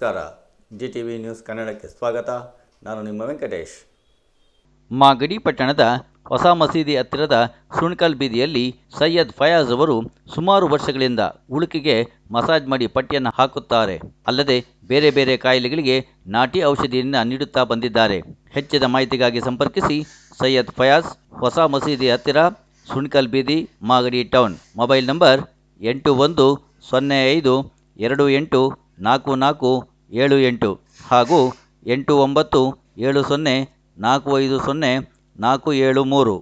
ನಮಸ್ಕಾರ. GTV news ಕನ್ನಡಕ್ಕೆ ಸ್ವಾಗತ. ನಾನು ನಿಮ್ಮ ವೆಂಕಟೇಶ್. ಮಾಗಡಿ ಪಟ್ಟಣದ ಹೊಸ ಮಸೀದಿ ಹತ್ತಿರದ ಸುಣ್ಕಲ್ ಬೀದಿಯಲ್ಲಿ ಸೈಯದ್ ಫಯಾಜ್ ಅವರು ಸುಮಾರು ವರ್ಷಗಳಿಂದ ಉಳುಕಿಗೆ ಮಸಾಜ್ ಮಾಡಿ ಪಟ್ಟಿಯನ್ನು ಹಾಕುತ್ತಾರೆ. ಅಲ್ಲದೆ ಬೇರೆ ಬೇರೆ ಕಾಯಿಲೆಗಳಿಗೆ ನಾಟಿ ಔಷಧಿಯನ್ನು ನೀಡುತ್ತಾ ಬಂದಿದ್ದಾರೆ. ಹೆಚ್ಚಿನ ಮಾಹಿತಿಗಾಗಿ ಸಂಪರ್ಕಿಸಿ ಸೈಯದ್ ಫಯಾಜ್, ಹೊಸ ಮಸೀದಿ ಹತ್ತಿರ, ಸುಣ್ಕಲ್ ಬೀದಿ, ಮಾಗಡಿ ಟೌನ್. ಮೊಬೈಲ್ ನಂಬರ್ 8102284478 ಹಾಗೂ 8970450473.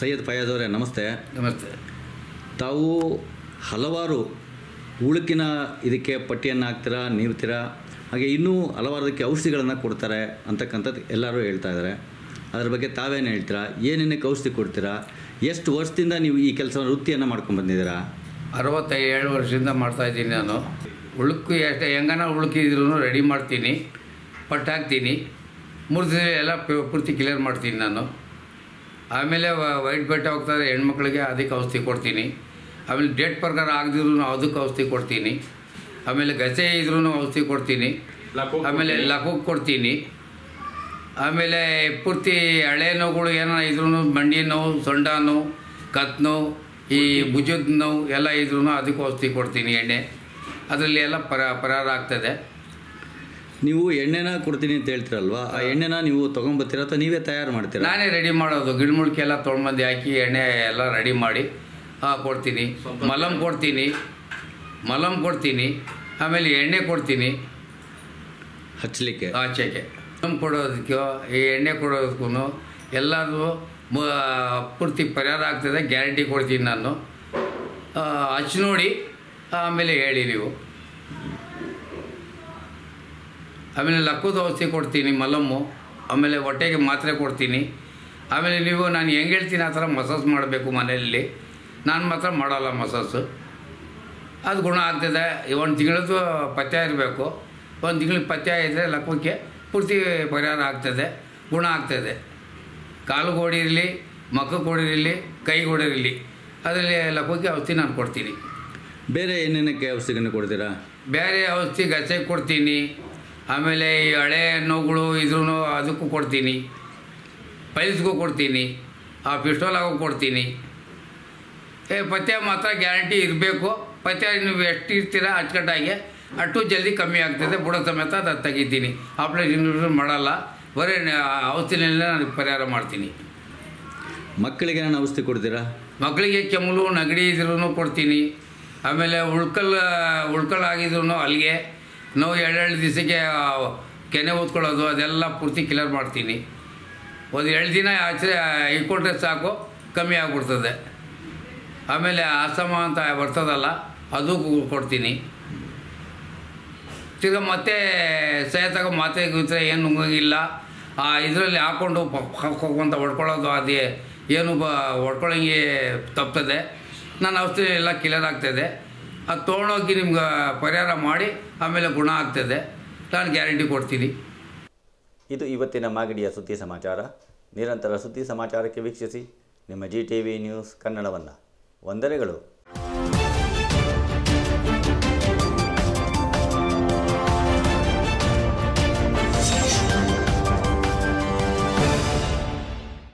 ಸೈಯದ್ ಫಯಾಜ್ ಅವರೇ, ನಮಸ್ತೆ. ನಮಸ್ತೆ. ತಾವು ಹಲವಾರು ಉಳುಕಿನ ಇದಕ್ಕೆ ಪಟ್ಟಿಯನ್ನು ಹಾಕ್ತೀರಾ, ನೀಡ್ತೀರಾ, ಹಾಗೆ ಇನ್ನೂ ಹಲವಾರದಕ್ಕೆ ಔಷಧಿಗಳನ್ನು ಕೊಡ್ತಾರೆ ಅಂತಕ್ಕಂಥದ್ದು ಎಲ್ಲರೂ ಹೇಳ್ತಾ ಇದ್ದಾರೆ. ಅದ್ರ ಬಗ್ಗೆ ತಾವೇನು ಹೇಳ್ತೀರಾ? ಏನೇನಕ್ಕೆ ಔಷಧಿ ಕೊಡ್ತೀರಾ? ಎಷ್ಟು ವರ್ಷದಿಂದ ನೀವು ಈ ಕೆಲಸ ವೃತ್ತಿಯನ್ನು ಮಾಡ್ಕೊಂಡು ಬಂದಿದ್ದೀರಾ? 67 ವರ್ಷದಿಂದ ಮಾಡ್ತಾಯಿದ್ದೀನಿ ನಾನು. ಉಳುಕು ಎಷ್ಟು ಹೆಂಗನ ಉಳುಕಿದ್ರೂ ರೆಡಿ ಮಾಡ್ತೀನಿ, ಪಟ್ಟು ಹಾಕ್ತೀನಿ, 3 ದಿನ ಎಲ್ಲ ಪೂರ್ತಿ ಕ್ಲಿಯರ್ ಮಾಡ್ತೀನಿ ನಾನು. ಆಮೇಲೆ ವೈಟ್ ಬೆಟ್ಟ ಹೋಗ್ತಾರೆ ಹೆಣ್ಮಕ್ಳಿಗೆ, ಅದಕ್ಕೆ ಔಷಧಿ ಕೊಡ್ತೀನಿ. ಆಮೇಲೆ ಡೇಟ್ ಪ್ರಕಾರ ಆಗದಿದ್ರು ಅದಕ್ಕೆ ಔಷಧಿ ಕೊಡ್ತೀನಿ. ಆಮೇಲೆ ಗಸೆ ಇದ್ರೂ ಔಷಧಿ ಕೊಡ್ತೀನಿ. ಆಮೇಲೆ ಲಕೋಕ್ಕೆ ಕೊಡ್ತೀನಿ. ಆಮೇಲೆ ಪೂರ್ತಿ ಹಳೆ ನೋವುಗಳು ಏನೋ ಇದ್ರೂ, ಮಂಡಿ ನೋವು, ಸೊಂಟ ನೋವು, ಕತ್ತು ನೋವು, ಈ ಭುಜದ ನೋವು ಎಲ್ಲ ಇದ್ರೂ ಅದಕ್ಕೆ ಔಷಧಿ ಕೊಡ್ತೀನಿ. ಎಣ್ಣೆ ಅದರಲ್ಲಿ ಎಲ್ಲ ಪರಿಹಾರ ಆಗ್ತದೆ. ನೀವು ಎಣ್ಣೆನ ಕೊಡ್ತೀನಿ ಅಂತ ಹೇಳ್ತೀರಲ್ವಾ, ಆ ಎಣ್ಣೆನ ನೀವು ತೊಗೊಂಬತ್ತೀರಾ ಅಥವಾ ನೀವೇ ತಯಾರು ಮಾಡ್ತೀರಾ? ನಾನೇ ರೆಡಿ ಮಾಡೋದು. ಗಿಡಮೂಲಿಕೆ ಎಲ್ಲ ತೊಗೊಂಡ್ಬಂದು ಹಾಕಿ ಎಣ್ಣೆ ಎಲ್ಲ ರೆಡಿ ಮಾಡಿ ಕೊಡ್ತೀನಿ. ಮಲಮ್ ಕೊಡ್ತೀನಿ. ಆಮೇಲೆ ಎಣ್ಣೆ ಕೊಡ್ತೀನಿ ಹಚ್ಚಲಿಕ್ಕೆ, ಆಚೆಗೆ. ಮಲಮ್ ಕೊಡೋದಕ್ಕೆ, ಈ ಎಣ್ಣೆ ಕೊಡೋದಕ್ಕೂ ಎಲ್ಲರೂ ಪೂರ್ತಿ ಪರಿಹಾರ ಆಗ್ತದೆ, ಗ್ಯಾರಂಟಿ ಕೊಡ್ತೀನಿ ನಾನು. ಹಚ್ಚಿ ನೋಡಿ ಆಮೇಲೆ ಹೇಳಿ ನೀವು. ಆಮೇಲೆ ಲಕ್ಕದ ಔಷಧಿ ಕೊಡ್ತೀನಿ, ಮಲಮ್ಮು. ಆಮೇಲೆ ಹೊಟ್ಟೆಗೆ ಮಾತ್ರೆ ಕೊಡ್ತೀನಿ. ಆಮೇಲೆ ನೀವು ನಾನು ಹೆಂಗೆ ಹೇಳ್ತೀನಿ ಆ ಥರ ಮಸಾಜ್ ಮಾಡಬೇಕು ಮನೆಯಲ್ಲಿ. ನಾನು ಮಾತ್ರ ಮಾಡೋಲ್ಲ ಮಸಾಜು. ಅದು ಗುಣ ಆಗ್ತದೆ. 1 ತಿಂಗಳದ್ದು ಪಥ್ಯ ಇರಬೇಕು. 1 ತಿಂಗಳಿಗೆ ಪಥ್ಯ ಇದ್ದರೆ ಲಕ್ಕಕ್ಕೆ ಪೂರ್ತಿ ಪರಿಹಾರ ಆಗ್ತದೆ, ಗುಣ ಆಗ್ತದೆ. ಕಾಲು ಗೋಡಿರಲಿ, ಮಕ್ಕಕ್ಕೆ ಹೊಡಿರಲಿ, ಕೈಗೆ ಹೊಡಿರಲಿ, ಅದರಲ್ಲಿ ಲಕ್ಕಕ್ಕೆ ಔಷಧಿ ನಾನು ಕೊಡ್ತೀನಿ. ಬೇರೆ ಏನೇನಕ್ಕೆ ಔಷಧಿಗಳನ್ನು ಕೊಡ್ತೀರಾ? ಬೇರೆ ಔಷಧಿ ಗಸೆಗೆ ಕೊಡ್ತೀನಿ. ಆಮೇಲೆ ಈ ಹಳೆ ನೋವುಗಳು ಇದ್ರೂ ಅದಕ್ಕೂ ಕೊಡ್ತೀನಿ. ಪೈಲ್ಸ್ಗೂ ಕೊಡ್ತೀನಿ. ಪಿಸ್ಟೋಲಾಗೂ ಕೊಡ್ತೀನಿ. ಪಥ್ಯ ಮಾತ್ರ ಗ್ಯಾರಂಟಿ ಇರಬೇಕು. ಪಥ್ಯ ನೀವು ಎಷ್ಟು ಇರ್ತೀರ ಅಚ್ಚುಕಟ್ಟಾಗಿ ಅಷ್ಟು ಜಲ್ದಿ ಕಮ್ಮಿ ಆಗ್ತದೆ. ಬುಡ ಸಮೇತ ಅದು ತೆಗಿತೀನಿ. ಆಪ್ರೇಷನ್ ಮಾಡಲ್ಲ, ಬರೀ ಔಷಧಿನಲ್ಲೇ ನಾನು ಪರಿಹಾರ ಮಾಡ್ತೀನಿ. ಮಕ್ಕಳಿಗೆ ನಾನು ಔಷಧಿ ಕೊಡ್ತೀರಾ? ಮಕ್ಕಳಿಗೆ ಕೆಮ್ಮಲು, ನೆಗಡಿ ಇದ್ರೂ ಕೊಡ್ತೀನಿ. ಆಮೇಲೆ ಉಳ್ಕಲ್ ಆಗಿದ್ರು ಅಲ್ಲಿಗೆ ನೋವು 2 ದಿವಸಕ್ಕೆ ಕೆನೆ ಓದ್ಕೊಳ್ಳೋದು ಅದೆಲ್ಲ ಪೂರ್ತಿ ಕ್ಲಿಯರ್ ಮಾಡ್ತೀನಿ. 1-2 ದಿನ ಆಚೆ ಇಟ್ಕೊಂಡ್ರೆ ಸಾಕು, ಕಮ್ಮಿ ಆಗಿಬಿಡ್ತದೆ. ಆಮೇಲೆ ಆಸ್ತಮ ಅಂತ ಬರ್ತದಲ್ಲ, ಅದು ಕೊಡ್ತೀನಿ. ತಿರ್ಗ ಮತ್ತೆ ಸಹಿತಾಗ ಮಾತ್ರೆ ಗೀತ್ರೆ ಏನು ನುಂಗಂಗಿಲ್ಲ. ಇದರಲ್ಲಿ ಹಾಕ್ಕೊಂಡು ಅಂತ ಹೊಡ್ಕೊಳ್ಳೋದು, ಅದೇ ಏನು ಹೊಡ್ಕೊಳ್ಳೋಂಗೆ ತಪ್ತದೆ. ನನ್ನ ಔಷಧಿ ಎಲ್ಲ ಕ್ಲಿಯರ್ ಆಗ್ತದೆ. ಅದು ತೊಗೊಂಡೋಗಿ ನಿಮ್ಗೆ ಪರಿಹಾರ ಮಾಡಿ ಆಮೇಲೆ ಗುಣ ಆಗ್ತದೆ. ನಾನು ಗ್ಯಾರಂಟಿ ಕೊಡ್ತೀನಿ. ಇದು ಇವತ್ತಿನ ಮಾಗಡಿಯ ಸುದ್ದಿ ಸಮಾಚಾರ. ನಿರಂತರ ಸುದ್ದಿ ಸಮಾಚಾರಕ್ಕೆ ವೀಕ್ಷಿಸಿ ನಿಮ್ಮ GTV ನ್ಯೂಸ್ ಕನ್ನಡವನ್ನು. ವಂದನೆಗಳು.